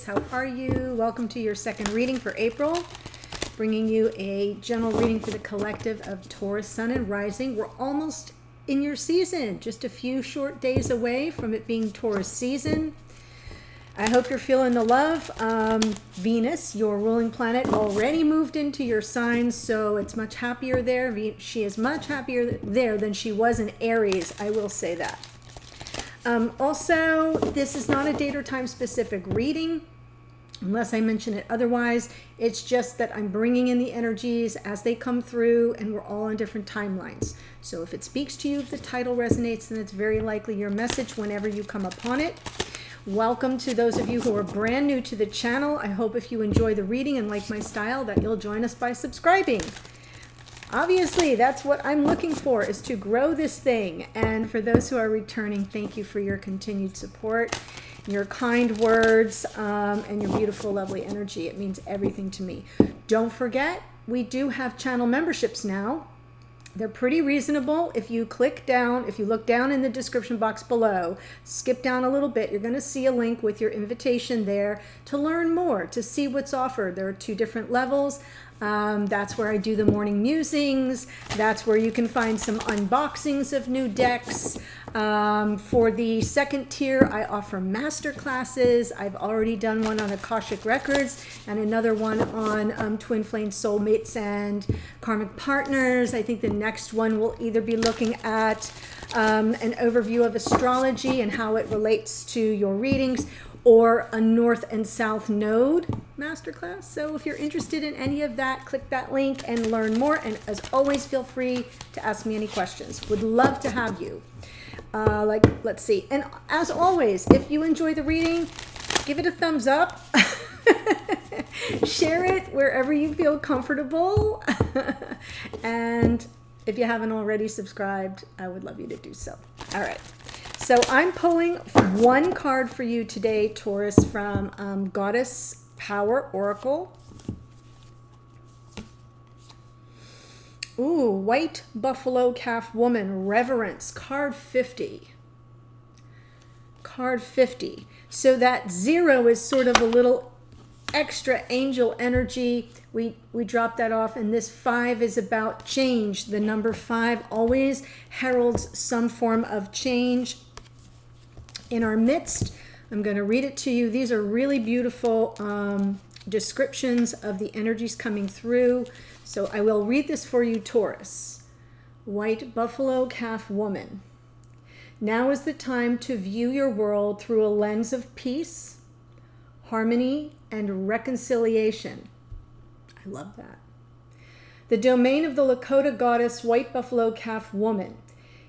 How are you? Welcome to your second reading for April. Bringing you a general reading for the collective of Taurus, Sun, and Rising. We're almost in your season, just a few short days away from it being Taurus season. I hope you're feeling the love. Venus, your ruling planet, already moved into your sign, so it's much happier there. She is much happier there than she was in Aries, I will say that. Also, this is not a date or time specific reading, unless I mention it otherwise. It's just that I'm bringing in the energies as they come through, and we're all on different timelines. So if it speaks to you, if the title resonates, then it's very likely your message whenever you come upon it. Welcome to those of you who are brand new to the channel. I hope if you enjoy the reading and like my style that you'll join us by subscribing. Obviously, that's what I'm looking for, is to grow this thing. And for those who are returning, thank you for your continued support, your kind words, and your beautiful, lovely energy. It means everything to me. Don't forget, we do have channel memberships now. They're pretty reasonable. If you click down, if you look down in the description box below, skip down a little bit, you're going to see a link with your invitation there to learn more, to see what's offered. There are 2 different levels. That's where I do the morning musings. That's where you can find some unboxings of new decks. For the second tier, I offer master classes. I've already done one on Akashic Records and another one on twin flame soulmates and karmic partners. I think the next one will either be looking at an overview of astrology and how it relates to your readings, or a North and South Node masterclass. So if you're interested in any of that, click that link and learn more. And as always, feel free to ask me any questions. Would love to have you. Let's see. And as always, if you enjoy the reading, give it a thumbs up. Share it wherever you feel comfortable. And if you haven't already subscribed, I would love you to do so. All right. So I'm pulling one card for you today, Taurus, from Goddess Power Oracle. Ooh, White Buffalo Calf Woman, Reverence, card 50. Card 50. So that 0 is sort of a little extra angel energy. We drop that off, and this 5 is about change. The number 5 always heralds some form of change in our midst. I'm going to read it to you. These are really beautiful descriptions of the energies coming through. So I will read this for you, Taurus. White Buffalo Calf Woman. Now is the time to view your world through a lens of peace, harmony, and reconciliation. I love that. The domain of the Lakota goddess, White Buffalo Calf Woman.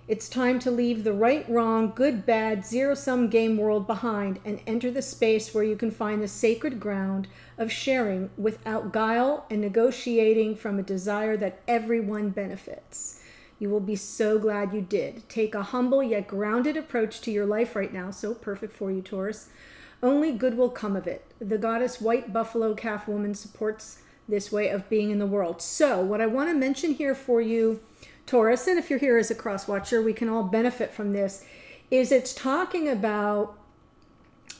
It's time to leave the right, wrong, good, bad, zero-sum game world behind and enter the space where you can find the sacred ground of sharing without guile and negotiating from a desire that everyone benefits. You will be so glad you did. Take a humble yet grounded approach to your life right now. So perfect for you, Taurus. Only good will come of it. The goddess White Buffalo Calf Woman supports this way of being in the world. So what I want to mention here for you, Taurus, and if you're here as a cross watcher, we can all benefit from this, is it's talking about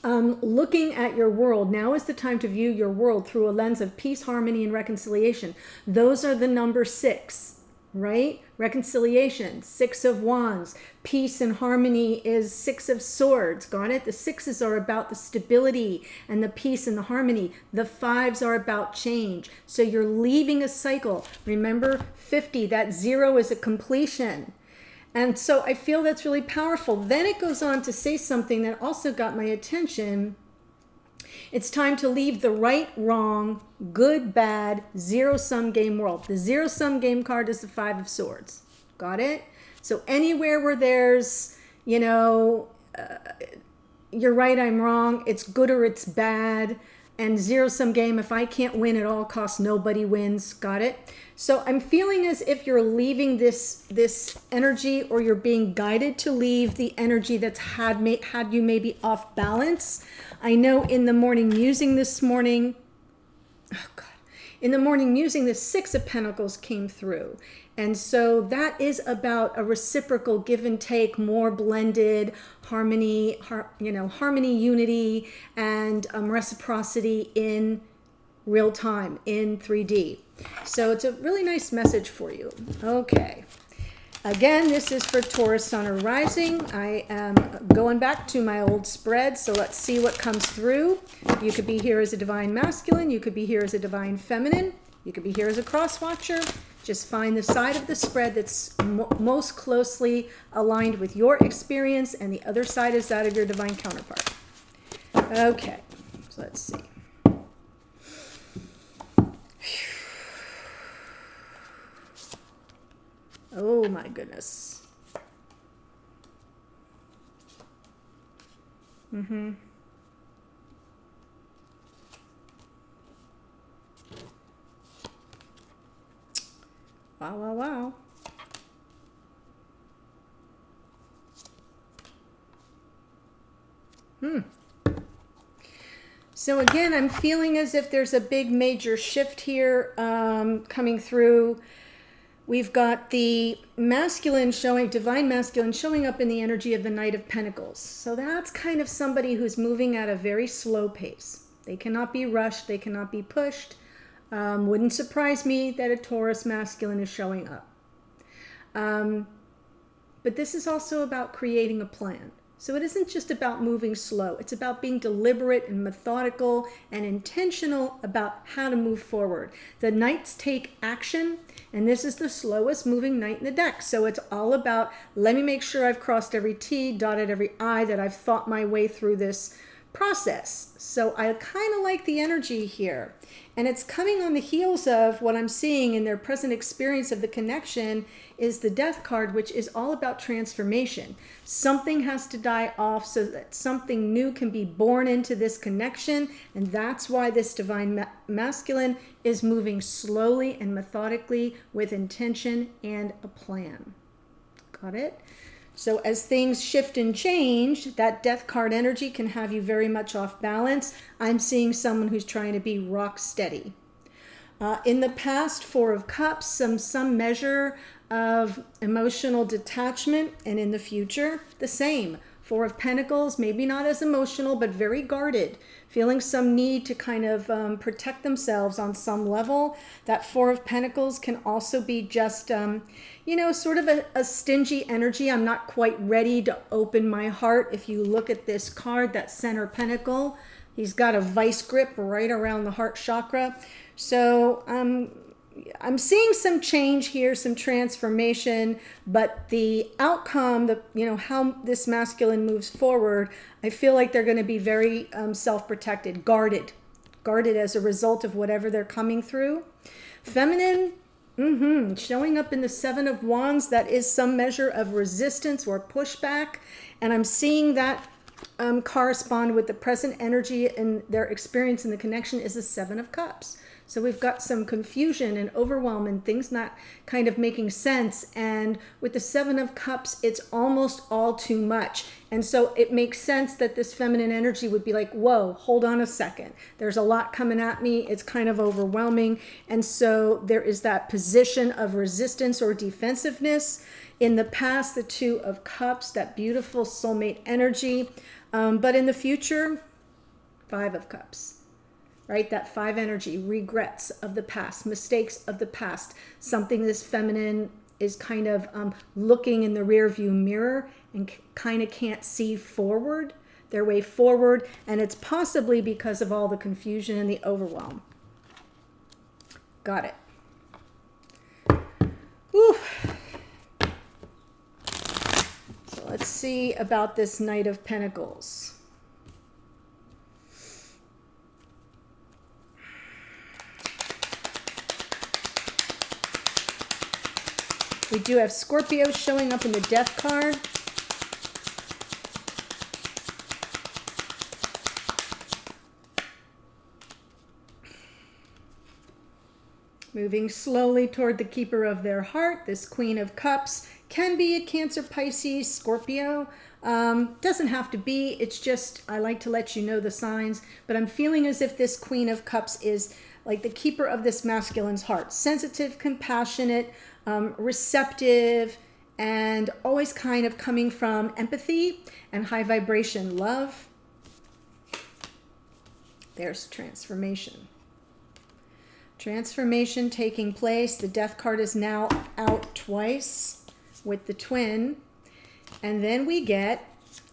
looking at your world. Now is the time to view your world through a lens of peace, harmony, and reconciliation. Those are the number 6, right? Reconciliation, 6 of Wands. Peace and harmony is 6 of Swords. Got it? The 6s are about the stability and the peace and the harmony. The 5s are about change. So you're leaving a cycle. Remember, 50, that 0 is a completion. And so I feel that's really powerful. Then it goes on to say something that also got my attention. It's time to leave the right, wrong, good, bad, zero-sum game world. The zero-sum game card is the 5 of Swords. Got it? So anywhere where there's, you're right, I'm wrong, it's good or it's bad, and zero-sum game, if I can't win at all costs, nobody wins. Got it? So I'm feeling as if you're leaving this energy, or you're being guided to leave the energy that's had you maybe off balance. I know in the morning musing this morning, oh God, In the morning musing, the Six of Pentacles came through. And so that is about a reciprocal give and take, more blended harmony, harmony, unity, and reciprocity in real time, in 3D. So it's a really nice message for you. Okay. Again, this is for Taurus Sun or Rising. I am going back to my old spread, so let's see what comes through. You could be here as a Divine Masculine. You could be here as a Divine Feminine. You could be here as a Cross Watcher. Just find the side of the spread that's most closely aligned with your experience, and the other side is that of your Divine counterpart. Okay, so let's see. Oh my goodness. Wow, wow, wow. So again, I'm feeling as if there's a big major shift here coming through. We've got the masculine showing, Divine Masculine showing up in the energy of the Knight of Pentacles. So that's kind of somebody who's moving at a very slow pace. They cannot be rushed. They cannot be pushed. Wouldn't surprise me that a Taurus masculine is showing up. But this is also about creating a plan. So it isn't just about moving slow. It's about being deliberate and methodical and intentional about how to move forward. The Knights take action, and this is the slowest moving Knight in the deck. So it's all about, let me make sure I've crossed every T, dotted every I, that I've thought my way through this process. So I kind of like the energy here. And it's coming on the heels of what I'm seeing in their present experience of the connection is the Death card, which is all about transformation. Something has to die off so that something new can be born into this connection. And that's why this Divine Masculine is moving slowly and methodically with intention and a plan. Got it? So as things shift and change, that Death card energy can have you very much off balance. I'm seeing someone who's trying to be rock steady. In the past, Four of Cups, some measure of emotional detachment, and in the future, the same. Four of Pentacles, maybe not as emotional, but very guarded, feeling some need to kind of protect themselves on some level. That Four of Pentacles can also be just, sort of a stingy energy. I'm not quite ready to open my heart. If you look at this card, that Center Pentacle, he's got a vice grip right around the heart chakra. So I'm seeing some change here, some transformation, but the outcome, how this masculine moves forward, I feel like they're going to be very self-protected, guarded as a result of whatever they're coming through. Feminine, showing up in the Seven of Wands, that is some measure of resistance or pushback, and I'm seeing that correspond with the present energy and their experience in the connection is the Seven of Cups. So we've got some confusion and overwhelm and things not kind of making sense. And with the Seven of Cups, it's almost all too much. And so it makes sense that this feminine energy would be like, whoa, hold on a second. There's a lot coming at me. It's kind of overwhelming. And so there is that position of resistance or defensiveness. In the past, the Two of Cups, that beautiful soulmate energy. But in the future, Five of Cups. Right? That five energy, regrets of the past, mistakes of the past, something this feminine is kind of looking in the rear view mirror and kind of can't see forward, their way forward. And it's possibly because of all the confusion and the overwhelm. Got it. Whew. So let's see about this Knight of Pentacles. We do have Scorpio showing up in the Death card. Moving slowly toward the keeper of their heart. This Queen of Cups can be a Cancer, Pisces, Scorpio. Doesn't have to be. It's just, I like to let you know the signs. But I'm feeling as if this Queen of Cups is like the keeper of this masculine's heart. Sensitive, compassionate, receptive, and always kind of coming from empathy and high vibration love. There's transformation. Transformation taking place. The death card is now out twice with the twin. And then we get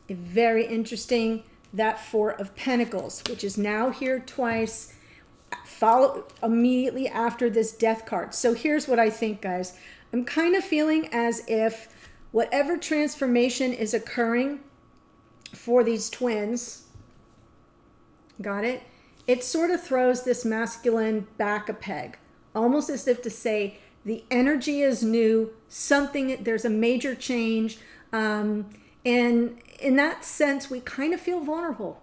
a very interesting, that Four of Pentacles, which is now here twice, follow immediately after this death card. So here's what I think, guys. I'm kind of feeling as if whatever transformation is occurring for these twins, got it? It sort of throws this masculine back a peg, almost as if to say the energy is new, something, there's a major change. And in that sense, we kind of feel vulnerable,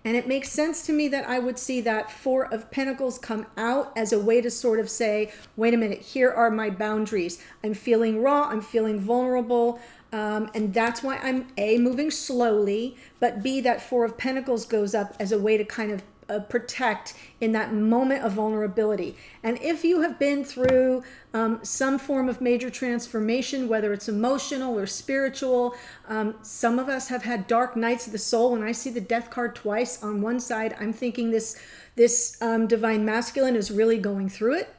And it makes sense to me that I would see that Four of Pentacles come out as a way to sort of say, wait a minute, here are my boundaries. I'm feeling raw, I'm feeling vulnerable. And that's why I'm A, moving slowly, but B, that Four of Pentacles goes up as a way to kind of protect in that moment of vulnerability. And if you have been through some form of major transformation, whether it's emotional or spiritual, some of us have had dark nights of the soul. When I see the death card twice on one side, I'm thinking this divine masculine is really going through it.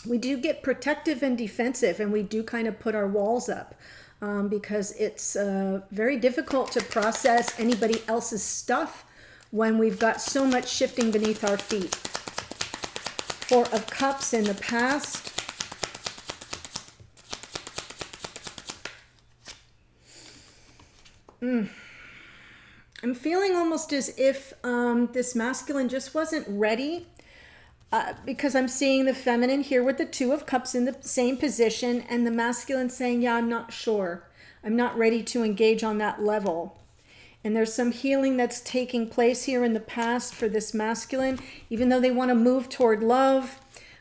We do get protective and defensive, and we do kind of put our walls up. Because it's very difficult to process anybody else's stuff when we've got so much shifting beneath our feet. Four of Cups in the past. I'm feeling almost as if this masculine just wasn't ready. Because I'm seeing the feminine here with the Two of Cups in the same position, and the masculine saying, yeah, I'm not sure. I'm not ready to engage on that level. And there's some healing that's taking place here in the past for this masculine, even though they want to move toward love.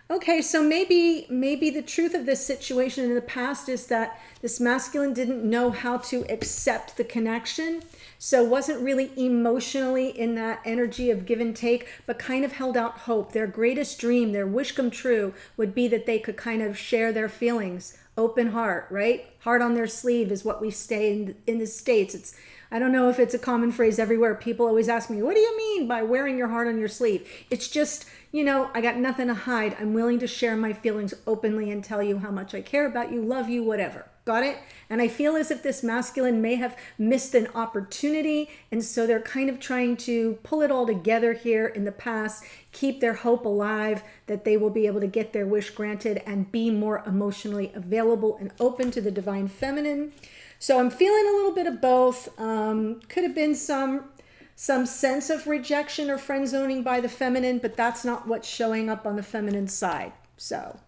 Okay, so maybe the truth of this situation in the past is that this masculine didn't know how to accept the connection. So wasn't really emotionally in that energy of give and take, but kind of held out hope. Their greatest dream, their wish come true, would be that they could kind of share their feelings. Open heart, right? Heart on their sleeve is what we say in the States. I don't know if it's a common phrase everywhere. People always ask me, what do you mean by wearing your heart on your sleeve? It's just, I got nothing to hide. I'm willing to share my feelings openly and tell you how much I care about you, love you, whatever. Got it? And I feel as if this masculine may have missed an opportunity, and so they're kind of trying to pull it all together here in the past, keep their hope alive that they will be able to get their wish granted and be more emotionally available and open to the divine feminine. So I'm feeling a little bit of both. Could have been some sense of rejection or friend zoning by the feminine, but that's not what's showing up on the feminine side. So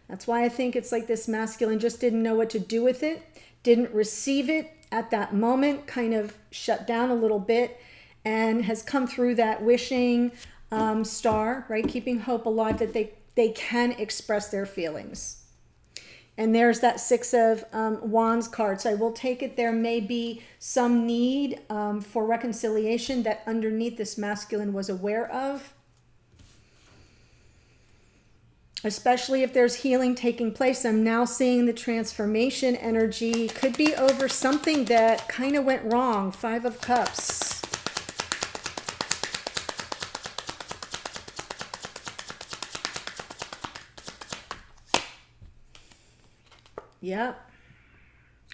that's why I think it's like this masculine just didn't know what to do with it, didn't receive it at that moment, kind of shut down a little bit, and has come through that wishing star, right? Keeping hope alive that they can express their feelings. And there's that Six of Wands card. So I will take it there may be some need for reconciliation that underneath this masculine was aware of. Especially if there's healing taking place. I'm now seeing the transformation energy could be over something that kind of went wrong. Five of Cups. Yep.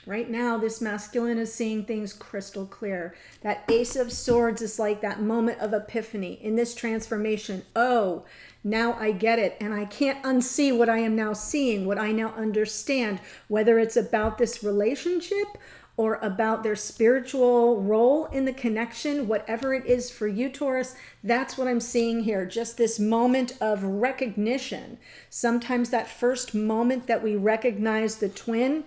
Right now, this masculine is seeing things crystal clear. That Ace of Swords is like that moment of epiphany in this transformation. Oh, now I get it. And I can't unsee what I am now seeing, what I now understand, whether it's about this relationship or about their spiritual role in the connection, whatever it is for you, Taurus, that's what I'm seeing here. Just this moment of recognition. Sometimes that first moment that we recognize the twin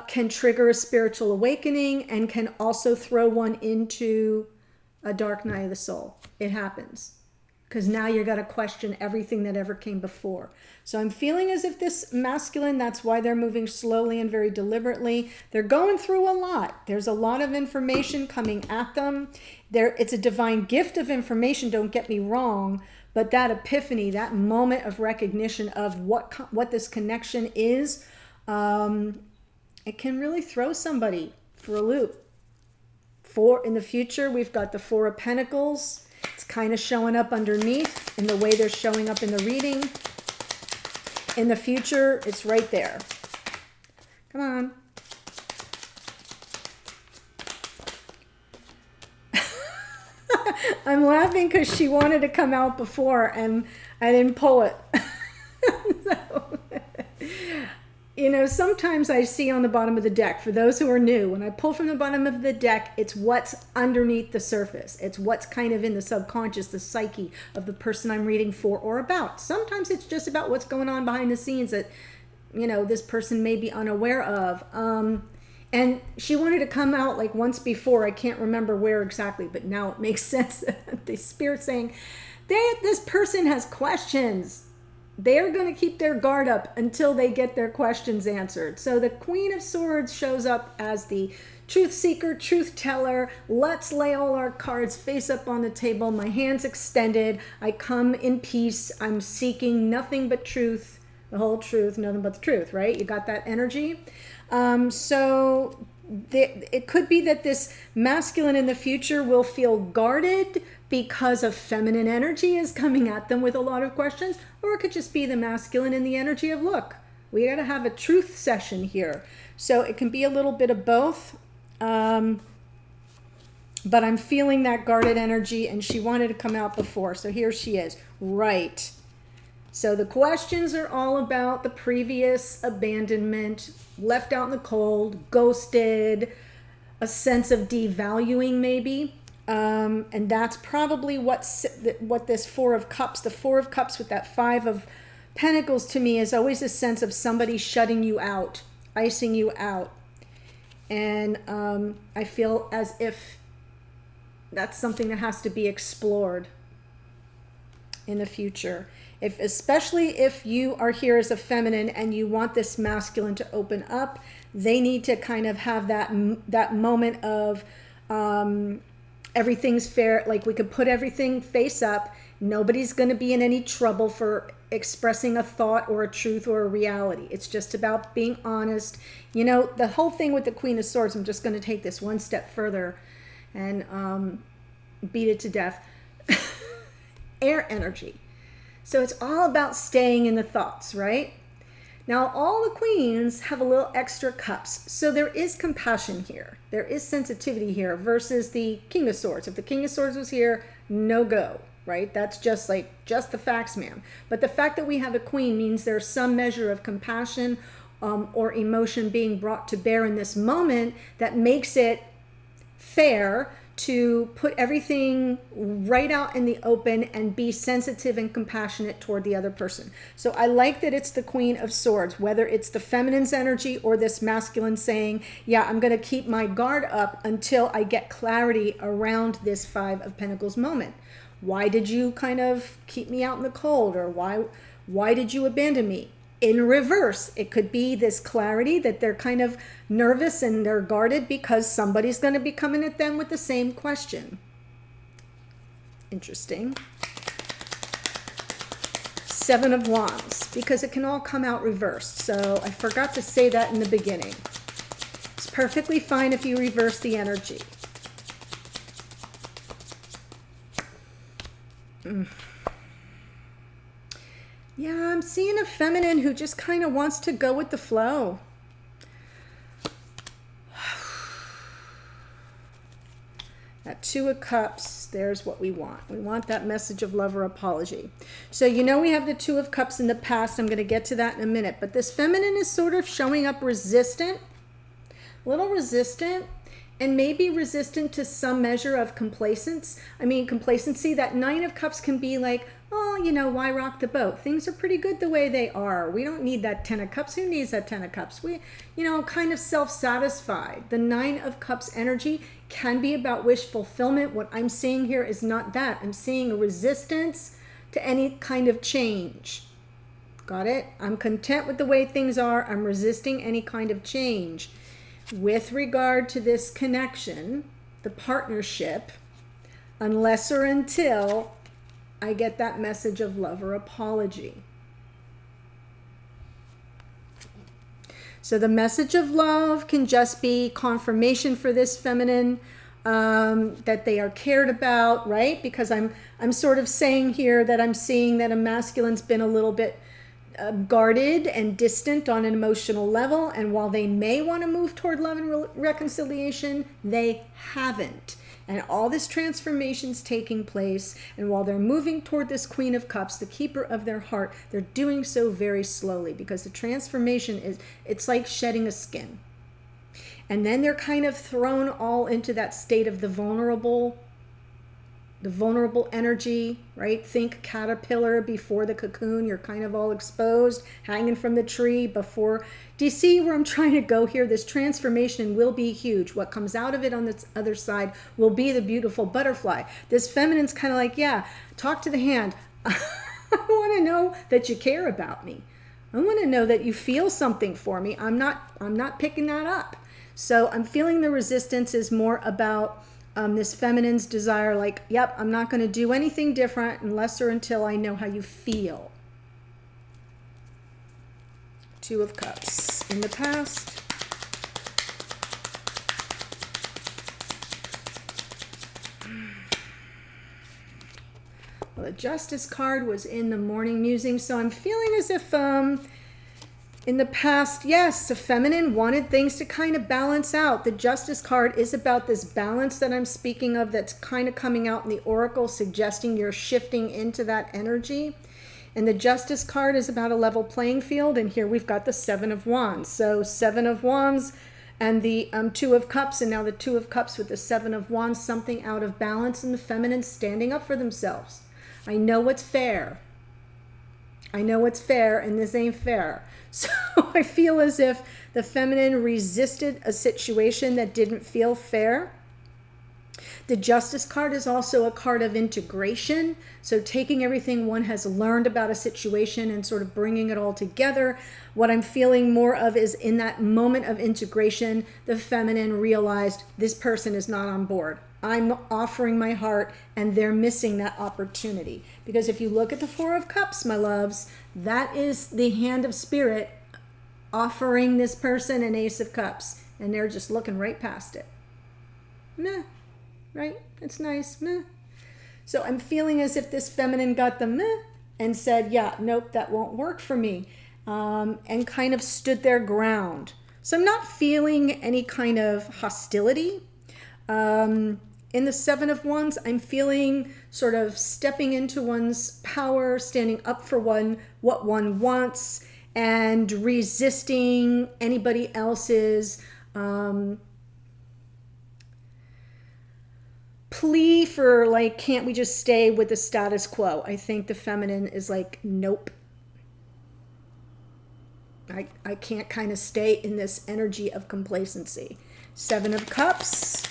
can trigger a spiritual awakening and can also throw one into a dark night of the soul. It happens. because now you're going to question everything that ever came before. So I'm feeling as if this masculine, that's why they're moving slowly and very deliberately. They're going through a lot. There's a lot of information coming at them. It's a divine gift of information, don't get me wrong, but that epiphany, that moment of recognition of what this connection is, it can really throw somebody for a loop. In the future, we've got the Four of Pentacles. It's kind of showing up underneath in the way they're showing up in the reading. In the future, it's right there. Come on. I'm laughing because she wanted to come out before and I didn't pull it. So, you know, sometimes I see on the bottom of the deck, for those who are new, when I pull from the bottom of the deck, it's what's underneath the surface. It's what's kind of in the subconscious, the psyche of the person I'm reading for or about. Sometimes it's just about what's going on behind the scenes that, you know, this person may be unaware of. And she wanted to come out like once before. I can't remember where exactly, but now it makes sense. The spirit saying, this person has questions. They're going to keep their guard up until they get their questions answered. So the Queen of Swords shows up as the truth seeker, truth teller. Let's lay all our cards face up on the table. My hands extended. I come in peace. I'm seeking nothing but truth, the whole truth, nothing but the truth, right? You got that energy? It could be that this masculine in the future will feel guarded because of feminine energy is coming at them with a lot of questions, or it could just be the masculine in the energy of, look, we got to have a truth session here. So it can be a little bit of both, but I'm feeling that guarded energy, and she wanted to come out before, so here she is. Right. So the questions are all about the previous abandonment, left out in the cold, ghosted, a sense of devaluing maybe. And that's probably what this Four of Cups, the Four of Cups with that Five of Pentacles to me is always a sense of somebody shutting you out, icing you out. And I feel as if that's something that has to be explored in the future. Especially if you are here as a feminine and you want this masculine to open up, they need to kind of have that moment of everything's fair. Like we could put everything face up. Nobody's going to be in any trouble for expressing a thought or a truth or a reality. It's just about being honest. You know, the whole thing with the Queen of Swords, I'm just going to take this one step further and beat it to death. Air energy. So it's all about staying in the thoughts, right? Now, all the queens have a little extra cups. So there is compassion here. There is sensitivity here versus the King of Swords. If the King of Swords was here, no go, right? That's just the facts, ma'am. But the fact that we have a queen means there's some measure of compassion or emotion being brought to bear in this moment that makes it fair to put everything right out in the open and be sensitive and compassionate toward the other person. So I like that it's the Queen of Swords, whether it's the feminine's energy or this masculine saying, yeah, I'm going to keep my guard up until I get clarity around this Five of Pentacles moment. Why did you kind of keep me out in the cold? Or why did you abandon me? In reverse, it could be this clarity that they're kind of nervous and they're guarded because somebody's going to be coming at them with the same question. Interesting. Seven of Wands, because it can all come out reversed. So I forgot to say that in the beginning. It's perfectly fine if you reverse the energy. Yeah, I'm seeing a feminine who just kind of wants to go with the flow. That Two of Cups, there's what we want. We want that message of love or apology. So you know we have the Two of Cups in the past. I'm going to get to that in a minute. But this feminine is sort of showing up resistant, a little resistant, and maybe resistant to some measure of complacency. That Nine of Cups can be like, oh, you know, why rock the boat? Things are pretty good the way they are. We don't need that Ten of Cups. Who needs that Ten of Cups? We, you know, kind of self-satisfied. The Nine of Cups energy can be about wish fulfillment. What I'm seeing here is not that. I'm seeing a resistance, to any kind of change. Got it? I'm content with the way things are. I'm resisting any kind of change. With regard to this connection, the partnership, unless or until I get that message of love or apology. So the message of love can just be confirmation for this feminine, that they are cared about, right? Because I'm sort of saying here that I'm seeing that a masculine's been a little bit guarded and distant on an emotional level, and while they may want to move toward love and reconciliation, they haven't. And all this transformation's taking place, and while they're moving toward this Queen of Cups, the keeper of their heart, they're doing so very slowly, because the transformation it's like shedding a skin. And then they're kind of thrown all into that state of the vulnerable energy, right? Think caterpillar before the cocoon. You're kind of all exposed, hanging from the tree before. Do you see where I'm trying to go here? This transformation will be huge. What comes out of it on the other side will be the beautiful butterfly. This feminine's kind of like, yeah, talk to the hand. I want to know that you care about me. I want to know that you feel something for me. I'm not picking that up. So I'm feeling the resistance is more about this feminine's desire, like, yep, I'm not going to do anything different unless or until I know how you feel. Two of Cups in the past. Well, the Justice card was in the morning musing, so I'm feeling as if in the past, yes, the feminine wanted things to kind of balance out. The Justice card is about this balance that I'm speaking of that's kind of coming out in the Oracle, suggesting you're shifting into that energy. And the Justice card is about a level playing field, and here we've got the Seven of Wands. So Seven of Wands and the Two of Cups, and now the Two of Cups with the Seven of Wands, something out of balance, and the feminine standing up for themselves. I know what's fair. I know what's fair, and this ain't fair. So I feel as if the feminine resisted a situation that didn't feel fair. The Justice card is also a card of integration. So taking everything one has learned about a situation and sort of bringing it all together. What I'm feeling more of is in that moment of integration, the feminine realized this person is not on board. I'm offering my heart and they're missing that opportunity. Because if you look at the Four of Cups, my loves, that is the hand of spirit offering this person an Ace of Cups. And they're just looking right past it. Meh. Right? It's nice. Meh. So I'm feeling as if this feminine got the meh and said, yeah, nope, that won't work for me. And kind of stood their ground. So I'm not feeling any kind of hostility. In the Seven of Wands, I'm feeling sort of stepping into one's power, standing up for what one wants, and resisting anybody else's plea for, like, can't we just stay with the status quo? I think the feminine is like, nope. I can't kind of stay in this energy of complacency. Seven of Cups.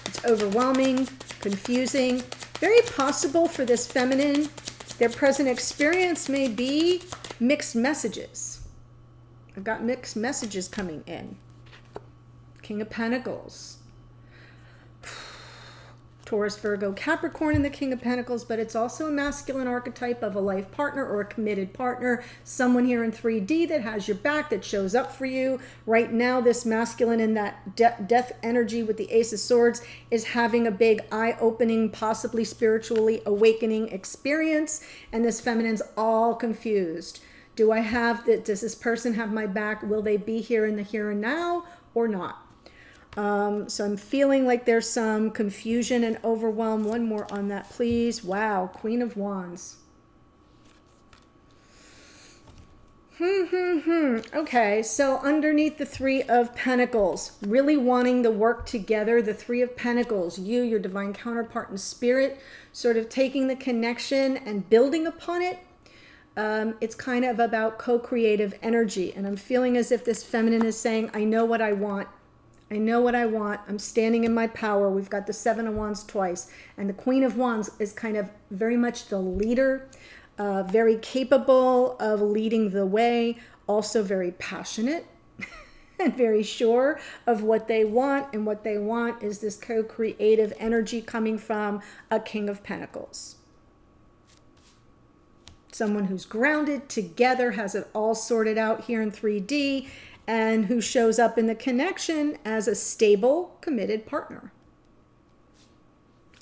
It's overwhelming, confusing. Very possible for this feminine, their present experience may be mixed messages. I've got mixed messages coming in. King of Pentacles. Taurus, Virgo, Capricorn in the King of Pentacles, but it's also a masculine archetype of a life partner or a committed partner, someone here in 3D that has your back, that shows up for you. Right now, this masculine in that death energy with the Ace of Swords is having a big eye-opening, possibly spiritually awakening experience, and this feminine's all confused. Does this person have my back? Will they be here in the here and now or not? So I'm feeling like there's some confusion and overwhelm. One more on that, please. Wow, Queen of Wands. Okay, so underneath the Three of Pentacles, really wanting to work together, the Three of Pentacles, you, your divine counterpart in spirit, sort of taking the connection and building upon it. It's kind of about co-creative energy. And I'm feeling as if this feminine is saying, I know what I want. I know what I want. I'm standing in my power. We've got the Seven of Wands twice. And the Queen of Wands is kind of very much the leader, very capable of leading the way, also very passionate and very sure of what they want. And what they want is this co-creative energy coming from a King of Pentacles. Someone who's grounded together, has it all sorted out here in 3D, and who shows up in the connection as a stable, committed partner.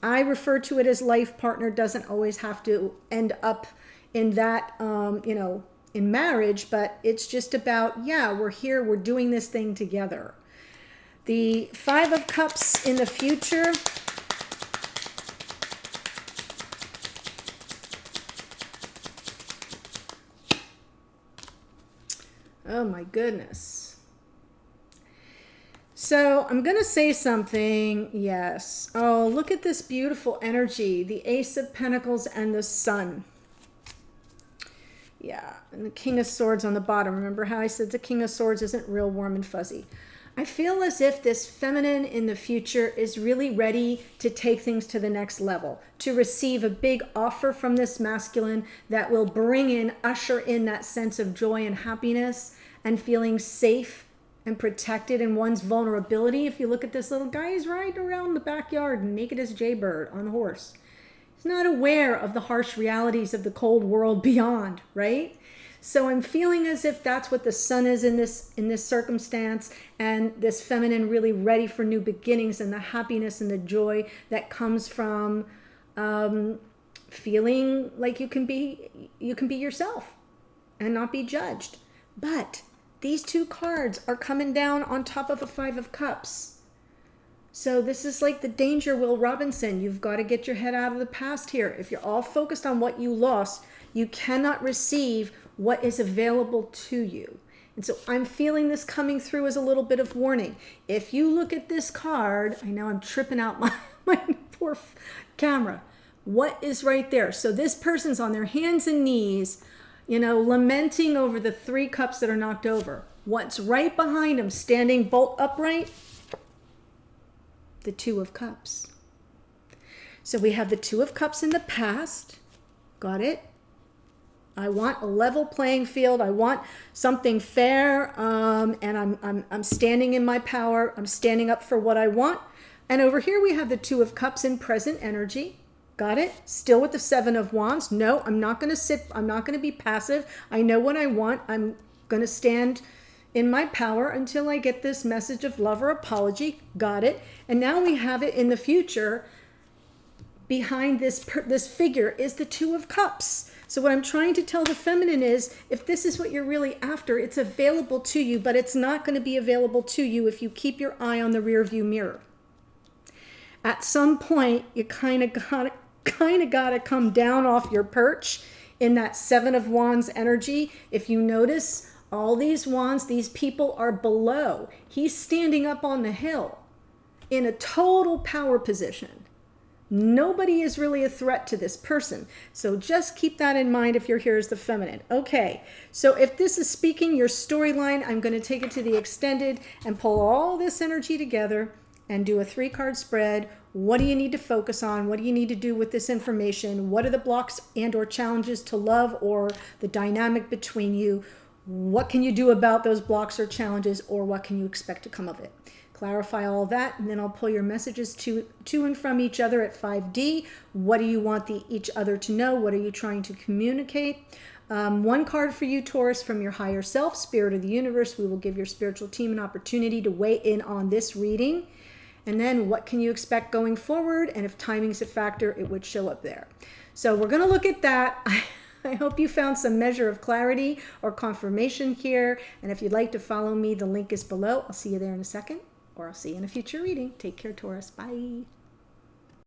I refer to it as life partner. Doesn't always have to end up in that, in marriage, but it's just about, yeah, we're here, we're doing this thing together. The Five of Cups in the future. Oh my goodness. So I'm going to say something. Yes. Oh, look at this beautiful energy. The Ace of Pentacles and the Sun. Yeah. And the King of Swords on the bottom. Remember how I said the King of Swords isn't real warm and fuzzy. I feel as if this feminine in the future is really ready to take things to the next level, to receive a big offer from this masculine that will bring in, usher in that sense of joy and happiness and feeling safe and protected in one's vulnerability. If you look at this little guy, he's riding around the backyard naked as Jaybird on a horse. He's not aware of the harsh realities of the cold world beyond, right? So I'm feeling as if that's what the Sun is in this circumstance, and this feminine really ready for new beginnings and the happiness and the joy that comes from feeling like you can be yourself and not be judged. But these two cards are coming down on top of a Five of Cups. So this is like the danger, Will Robinson. You've got to get your head out of the past here. If you're all focused on what you lost, you cannot receive what is available to you. And so I'm feeling this coming through as a little bit of warning. If you look at this card, I know I'm tripping out my poor camera. What is right there? So this person's on their hands and knees, lamenting over the Three Cups that are knocked over. What's right behind them, standing bolt upright? The Two of Cups. So we have the Two of Cups in the past. Got it? I want a level playing field. I want something fair, and I'm standing in my power. I'm standing up for what I want. And over here we have the Two of Cups in present energy. Got it? Still with the Seven of Wands. No, I'm not going to sit. I'm not going to be passive. I know what I want. I'm going to stand in my power until I get this message of love or apology. Got it? And now we have it in the future. Behind this figure is the Two of Cups. So what I'm trying to tell the feminine is, if this is what you're really after, it's available to you, but it's not going to be available to you if you keep your eye on the rear view mirror. At some point, you kind of got to come down off your perch in that Seven of Wands energy. If you notice, all these wands, these people are below. He's standing up on the hill in a total power position. Nobody is really a threat to this person. So just keep that in mind if you're here as the feminine. Okay, so if this is speaking your storyline, I'm going to take it to the extended and pull all this energy together and do a 3-card spread. What do you need to focus on? What do you need to do with this information? What are the blocks and or challenges to love or the dynamic between you? What can you do about those blocks or challenges, or what can you expect to come of it? Clarify all that, and then I'll pull your messages to and from each other at 5D. What do you want each other to know? What are you trying to communicate? One card for you, Taurus, from your higher self, Spirit of the Universe. We will give your spiritual team an opportunity to weigh in on this reading. And then what can you expect going forward? And if timing's a factor, it would show up there. So we're going to look at that. I hope you found some measure of clarity or confirmation here. And if you'd like to follow me, the link is below. I'll see you there in a second. Or I'll see you in a future reading. Take care, Taurus. Bye.